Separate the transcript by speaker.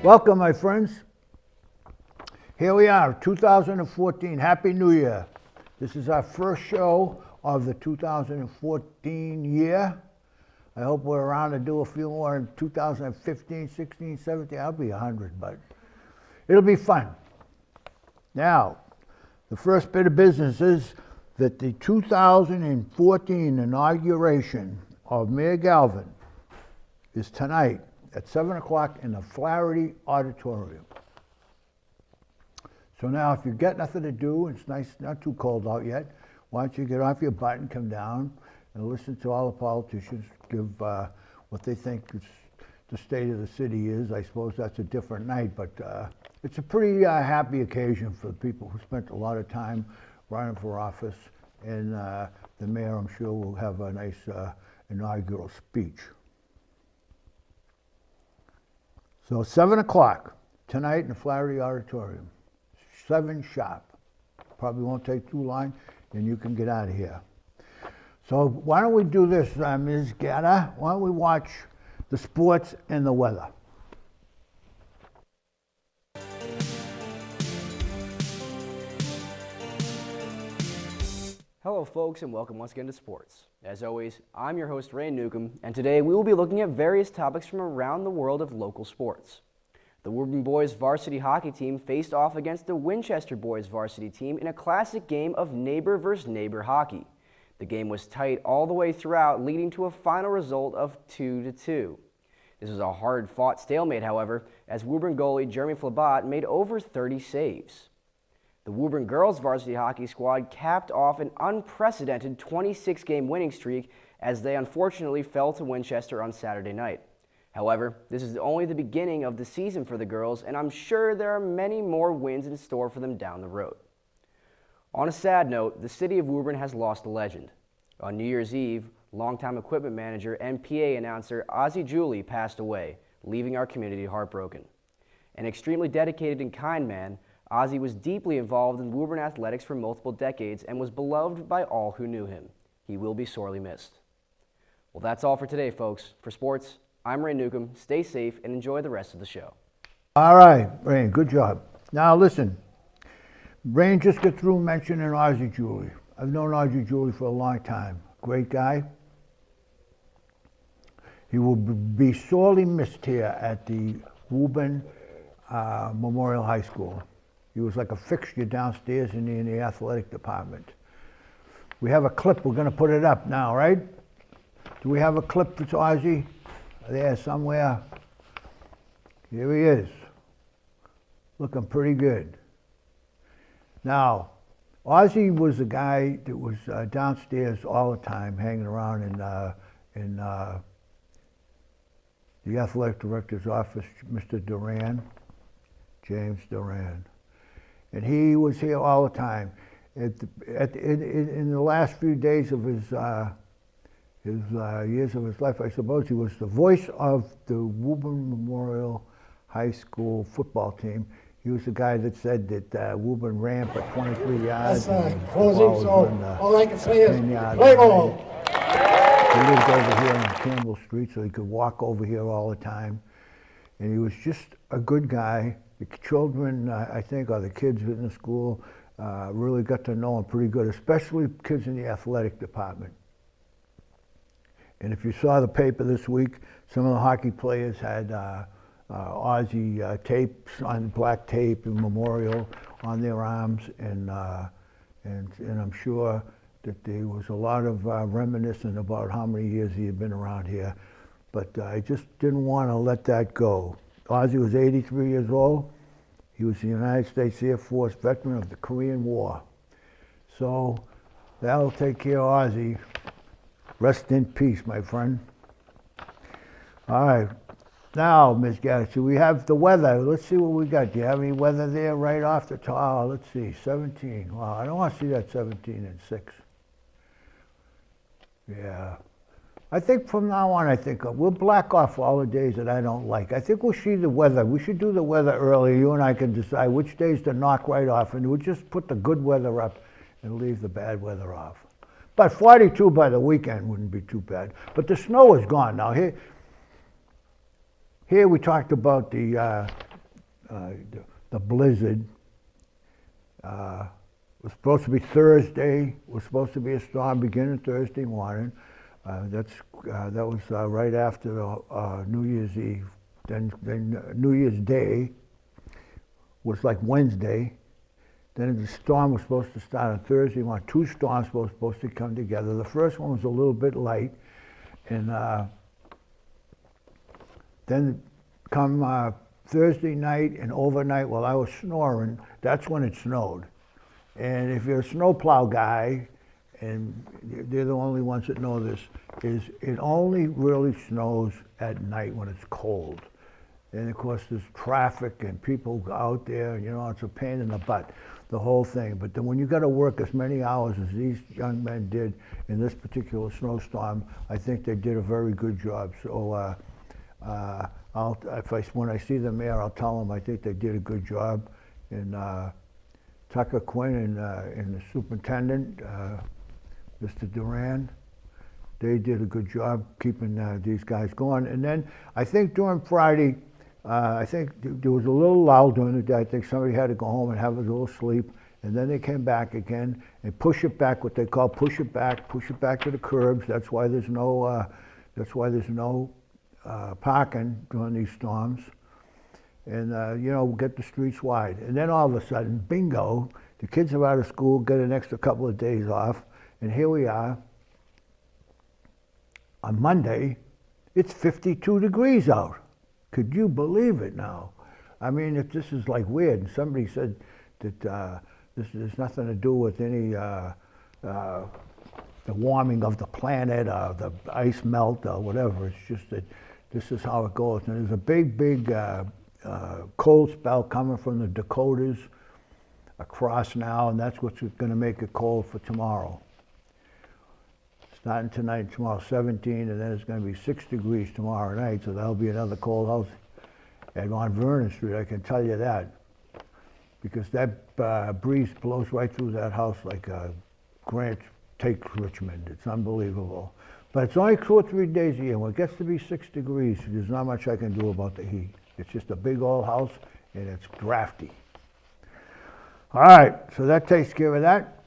Speaker 1: Welcome, my friends. Here we are, 2014. Happy New Year. This is our first show of the 2014 year. I hope we're around to do a few more in 2015, 16, 17. I'll be 100, but it'll be fun. Now, the first bit of business is that the 2014 inauguration of Mayor Galvin is tonight at 7 o'clock in the Flaherty Auditorium. So now if you've got nothing to do, it's nice, not too cold out yet, why don't you get off your butt and come down and listen to all the politicians give what they think the state of the city is. I suppose that's a different night, but it's a pretty happy occasion for the people who spent a lot of time running for office, and the mayor, I'm sure, will have a nice inaugural speech. So 7 o'clock tonight in the Flaherty Auditorium, 7 sharp. Probably won't take too long, and you can get out of here. So why don't we do this, Ms. Gatta? Why don't we watch the sports and the weather?
Speaker 2: Hello folks, and welcome once again to sports. As always, I'm your host Ray Newcomb, and today we will be looking at various topics from around the world of local sports. The Woburn boys varsity hockey team faced off against the Winchester boys varsity team in a classic game of neighbor versus neighbor hockey. The game was tight all the way throughout, leading to a final result of 2-2. This was a hard-fought stalemate, however, as Woburn goalie Jeremy Flabat made over 30 saves. The Woburn girls varsity hockey squad capped off an unprecedented 26-game winning streak as they unfortunately fell to Winchester on Saturday night. However, this is only the beginning of the season for the girls, and I'm sure there are many more wins in store for them down the road. On a sad note, the city of Woburn has lost a legend. On New Year's Eve, longtime equipment manager and PA announcer Ozzie Julie passed away, leaving our community heartbroken. An extremely dedicated and kind man, Ozzie was deeply involved in Woburn athletics for multiple decades and was beloved by all who knew him. He will be sorely missed. Well, that's all for today, folks. For sports, I'm Ray Newcomb. Stay safe and enjoy the rest of the show.
Speaker 1: All right, Rain, good job. Now listen, Rain just got through mentioning Ozzie Julie. I've known Ozzie Julie for a long time. Great guy. He will be sorely missed here at the Woburn Memorial High School. He was like a fixture downstairs in the athletic department. We have a clip. We're going to put it up now, right? Do we have a clip for Ozzie? There somewhere. Here he is. Looking pretty good. Now, Ozzie was a guy that was downstairs all the time, hanging around in the athletic director's office, Mr. Duran, James Duran. And he was here all the time. In the last few days of his years of his life, I suppose, he was the voice of the Woburn Memorial High School football team. He was the guy that said that Woburn ran for 23 yards.
Speaker 3: That's closing, so all I can say is, play ball.
Speaker 1: He lived over here on Campbell Street, so he could walk over here all the time. And he was just a good guy. The children, I think, or the kids in the school, really got to know him pretty good, especially kids in the athletic department. And if you saw the paper this week, some of the hockey players had Ozzie tapes on black tape and memorial on their arms, and I'm sure that there was a lot of reminiscing about how many years he had been around here. But I just didn't want to let that go. Ozzie was 83 years old. He was the United States Air Force veteran of the Korean War. So that'll take care of Ozzie. Rest in peace, my friend. All right. Now, Ms. Gaddis, we have the weather. Let's see what we got. Do you have any weather there right off the top? Oh, let's see, 17. Wow, I don't want to see that 17 and 6. Yeah. I think from now on, we'll black off all the days that I don't like. I think we'll see the weather. We should do the weather early. You and I can decide which days to knock right off, and we'll just put the good weather up and leave the bad weather off. But 42 by the weekend wouldn't be too bad. But the snow is gone now. Here we talked about the the blizzard. It was supposed to be Thursday. It was supposed to be a storm beginning Thursday morning. That was right after New Year's Eve. Then New Year's Day was like Wednesday. Then the storm was supposed to start on Thursday. Two storms were supposed to come together. The first one was a little bit light, and then come Thursday night and overnight while I was snoring, that's when it snowed. And if you're a snowplow guy, and they're the only ones that know this, is it only really snows at night when it's cold. And of course there's traffic and people out there, you know, it's a pain in the butt, the whole thing. But then when you got to work as many hours as these young men did in this particular snowstorm, I think they did a very good job. So when I see them there, I'll tell them I think they did a good job. And Tucker Quinn and the superintendent, Mr. Duran, they did a good job keeping these guys going. And then I think during Friday, I think there was a little lull during the day. I think somebody had to go home and have a little sleep. And then they came back again and push it back, what they call push it back to the curbs. That's why there's no parking during these storms. And you know, get the streets wide. And then all of a sudden, bingo, the kids are out of school, get an extra couple of days off, and here we are. On Monday, it's 52 degrees out. Could you believe it now? I mean, if this is like weird, and somebody said that this has nothing to do with any the warming of the planet or the ice melt or whatever. It's just that this is how it goes. And there's a big cold spell coming from the Dakotas across now, and that's what's going to make it cold for tomorrow. Starting tonight, tomorrow 17, and then it's going to be 6 degrees tomorrow night, so that'll be another cold house at Mount Vernon Street, I can tell you that. Because that breeze blows right through that house like Grant takes Richmond. It's unbelievable. But it's only 2 or 3 days a year. When it gets to be 6 degrees, there's not much I can do about the heat. It's just a big old house, and it's drafty. All right, so that takes care of that.